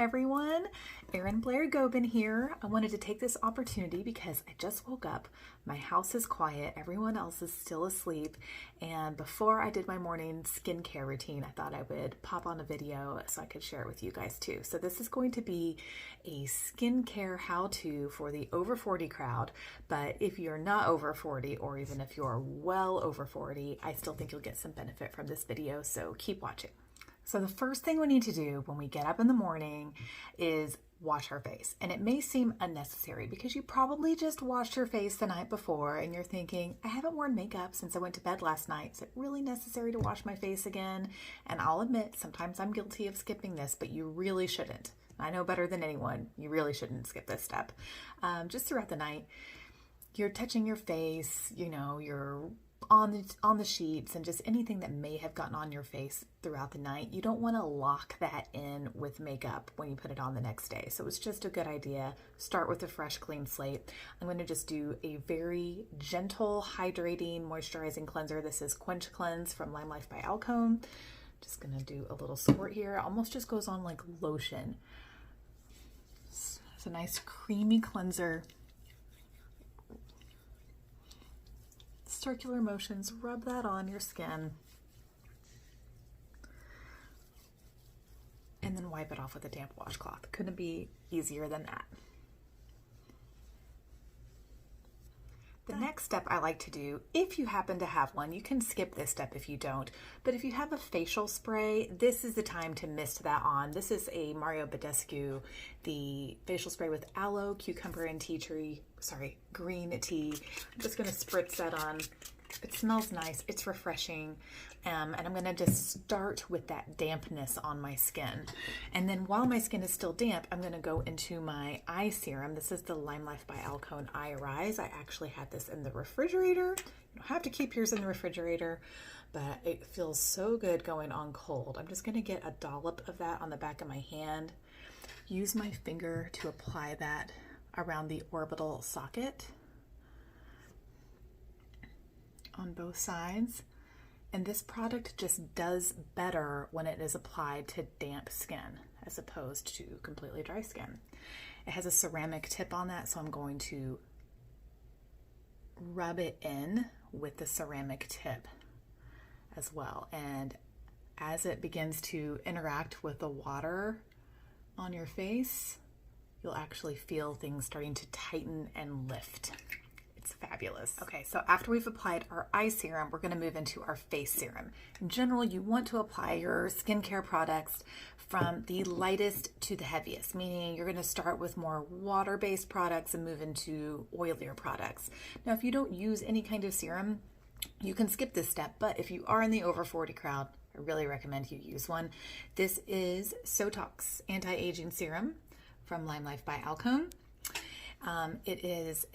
everyone. Erin Blair Gobin here. I wanted to take this opportunity because I just woke up. My house is quiet. Everyone else is still asleep. And before I did my morning skincare routine, I thought I would pop on a video so I could share it with you guys too. So this is going to be a skincare how-to for the over 40 crowd. But if you're not over 40, or even if you're well over 40, I still think you'll get some benefit from this video. So keep watching. So the first thing we need to do when we get up in the morning is wash our face. And it may seem unnecessary because you probably just washed your face the night before and you're thinking, I haven't worn makeup since I went to bed last night. Is it really necessary to wash my face again? And I'll admit, sometimes I'm guilty of skipping this, but you really shouldn't. I know better than anyone, you really shouldn't skip this step. Just throughout the night, you're touching your face, you know, you're on the sheets and just anything that may have gotten on your face throughout the night. You don't want to lock that in with makeup when you put it on the next day. So it's just a good idea. Start with a fresh, clean slate. I'm going to just do a very gentle, hydrating, moisturizing cleanser. This is Quench Cleanse from LimeLife by Alcone. Just going to do a little squirt here. It almost just goes on like lotion. It's a nice creamy cleanser. Circular motions, rub that on your skin and then wipe it off with a damp washcloth. Couldn't be easier than that. The next step I like to do, if you happen to have one, you can skip this step if you don't, but if you have a facial spray, this is the time to mist that on. This is a Badescu, the facial spray with aloe, cucumber, and green tea. I'm just gonna spritz that on. It smells nice, it's refreshing, and I'm gonna just start with that dampness on my skin. And then while my skin is still damp, I'm gonna go into my eye serum. This is the LimeLife by Alcone Eye Rise. I actually had this in the refrigerator. You don't have to keep yours in the refrigerator, but it feels so good going on cold. I'm just gonna get a dollop of that on the back of my hand. Use my finger to apply that around the orbital socket on both sides. And this product just does better when it is applied to damp skin as opposed to completely dry skin. It has a ceramic tip on that, so I'm going to rub it in with the ceramic tip as well. And as it begins to interact with the water on your face, you'll actually feel things starting to tighten and lift. It's fabulous. Okay, so after we've applied our eye serum, we're going to move into our face serum. In general, you want to apply your skincare products from the lightest to the heaviest, meaning you're going to start with more water-based products and move into oilier products. Now, if you don't use any kind of serum, you can skip this step, but if you are in the over 40 crowd, I really recommend you use one. This is Sotoks Anti-Aging Serum from LimeLife by Alcone. It is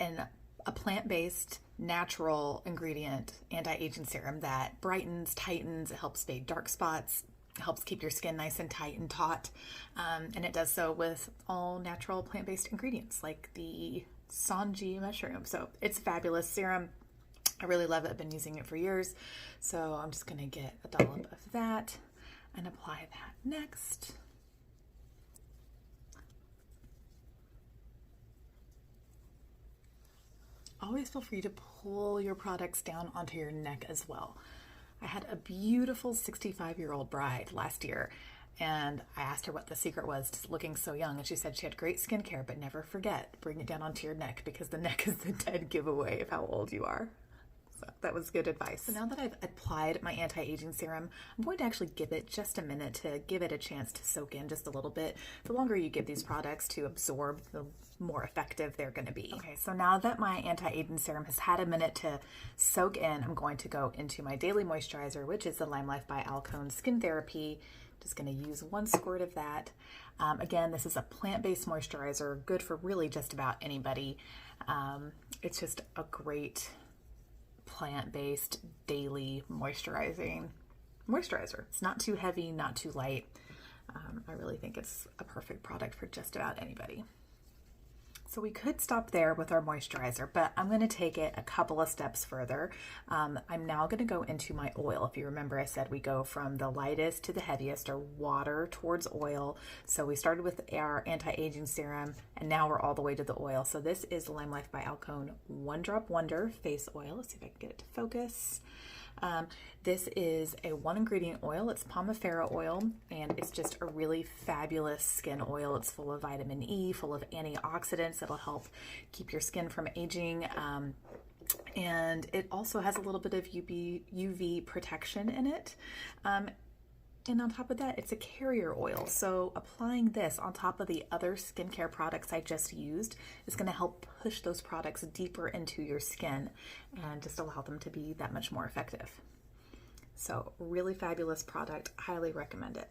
a plant-based, natural ingredient anti-aging serum that brightens, tightens, it helps fade dark spots, helps keep your skin nice and tight and taut, and it does so with all natural plant-based ingredients like the Sanji mushroom. So it's a fabulous serum. I really love it. I've been using it for years. So I'm just going to get a dollop of that and apply that next. Always feel free to pull your products down onto your neck as well. I had a beautiful 65-year-old bride last year, and I asked her what the secret was to looking so young, and she said she had great skincare, but never forget, bring it down onto your neck, because the neck is the dead giveaway of how old you are. So that was good advice. So now that I've applied my anti-aging serum, I'm going to actually give it just a minute to give it a chance to soak in just a little bit. The longer you give these products to absorb, the more effective they're going to be. Okay, so now that my anti-aging serum has had a minute to soak in, I'm going to go into my daily moisturizer, which is the LimeLife by Alcone Skin Therapy. Just going to use 1 squirt of that. Again, this is a plant-based moisturizer, good for really just about anybody. It's just a great plant-based daily moisturizer. It's not too heavy, not too light. I really think it's a perfect product for just about anybody. So we could stop there with our moisturizer, but I'm going to take it a couple of steps further. I'm now going to go into my oil. If you remember, I said we go from the lightest to the heaviest, or water towards oil. So we started with our anti-aging serum, and now we're all the way to the oil. So this is LimeLife by Alcone One Drop Wonder Face Oil. Let's see if I can get it to focus. This is a 1-ingredient oil. It's Pomifera oil, and it's just a really fabulous skin oil. It's full of vitamin E, full of antioxidants that'll help keep your skin from aging. And it also has a little bit of UV protection in it. And on top of that, it's a carrier oil. So applying this on top of the other skincare products I just used is going to help push those products deeper into your skin and just allow them to be that much more effective. So really fabulous product. Highly recommend it.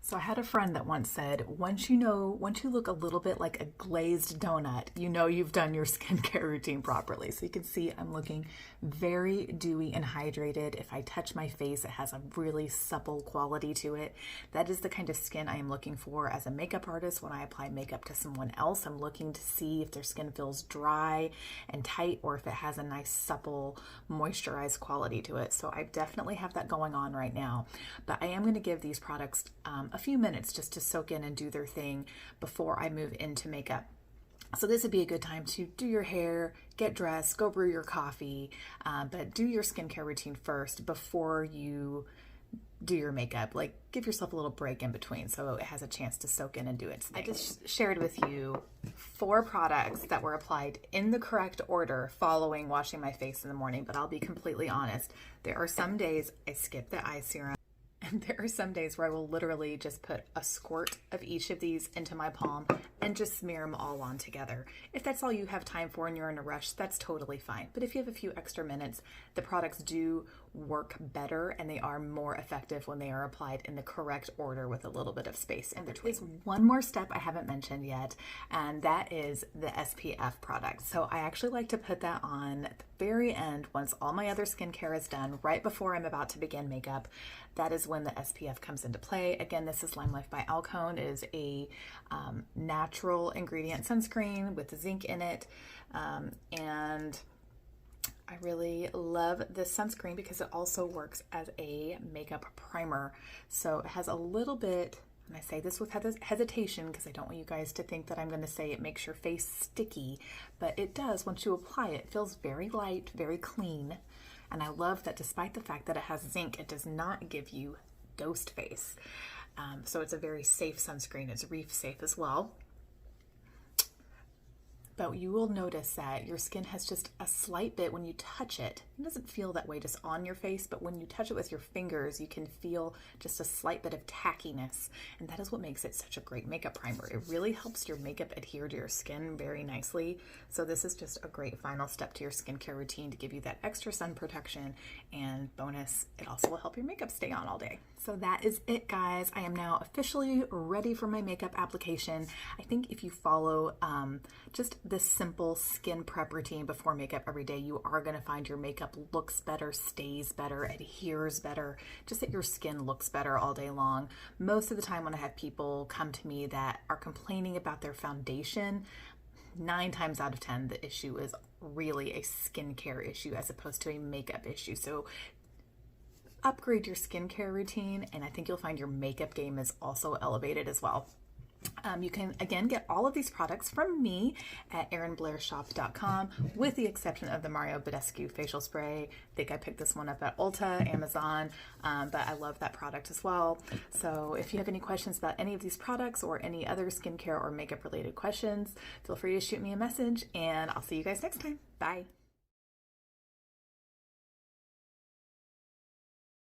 So I had a friend that once said, once you look a little bit like a glazed donut, you know you've done your skincare routine properly. So you can see I'm looking very dewy and hydrated. If I touch my face, it has a really supple quality to it. That is the kind of skin I am looking for as a makeup artist. When I apply makeup to someone else, I'm looking to see if their skin feels dry and tight, or if it has a nice supple moisturized quality to it. So I definitely have that going on right now. But I am going to give these products a few minutes just to soak in and do their thing before I move into makeup. So this would be a good time to do your hair, get dressed, go brew your coffee, but do your skincare routine first before you do your makeup. Like, give yourself a little break in between so it has a chance to soak in and do its thing. I just shared with you 4 products that were applied in the correct order following washing my face in the morning, but I'll be completely honest. There are some days I skip the eye serum. And there are some days where I will literally just put a squirt of each of these into my palm and just smear them all on together. If that's all you have time for and you're in a rush, that's totally fine. But if you have a few extra minutes, the products do work better and they are more effective when they are applied in the correct order with a little bit of space in between. There's one more step I haven't mentioned yet, and that is the SPF product. So I actually like to put that on at the very end once all my other skincare is done, right before I'm about to begin makeup. That is when the SPF comes into play. Again, this is LimeLife by Alcone. It is a natural ingredient sunscreen with zinc in it, and I really love this sunscreen because it also works as a makeup primer. So it has a little bit, and I say this with hesitation because I don't want you guys to think that I'm going to say it makes your face sticky, but it does. Once you apply it, it feels very light, very clean. And I love that despite the fact that it has zinc, it does not give you ghost face. So it's a very safe sunscreen. It's reef safe as well. But you will notice that your skin has just a slight bit when you touch it. It doesn't feel that way just on your face, but when you touch it with your fingers, you can feel just a slight bit of tackiness. And that is what makes it such a great makeup primer. It really helps your makeup adhere to your skin very nicely. So this is just a great final step to your skincare routine to give you that extra sun protection. And bonus, it also will help your makeup stay on all day. So that is it, guys. I am now officially ready for my makeup application. I think if you follow just this simple skin prep routine before makeup every day, you are going to find your makeup looks better, stays better, adheres better, just that your skin looks better all day long. Most of the time when I have people come to me that are complaining about their foundation, 9 times out of 10, the issue is really a skincare issue as opposed to a makeup issue. So upgrade your skincare routine, and I think you'll find your makeup game is also elevated as well. You can, again, get all of these products from me at erinblairshop.com, with the exception of the Mario Badescu facial spray. I think I picked this one up at Ulta, Amazon, but I love that product as well. So if you have any questions about any of these products or any other skincare or makeup related questions, feel free to shoot me a message, and I'll see you guys next time. Bye.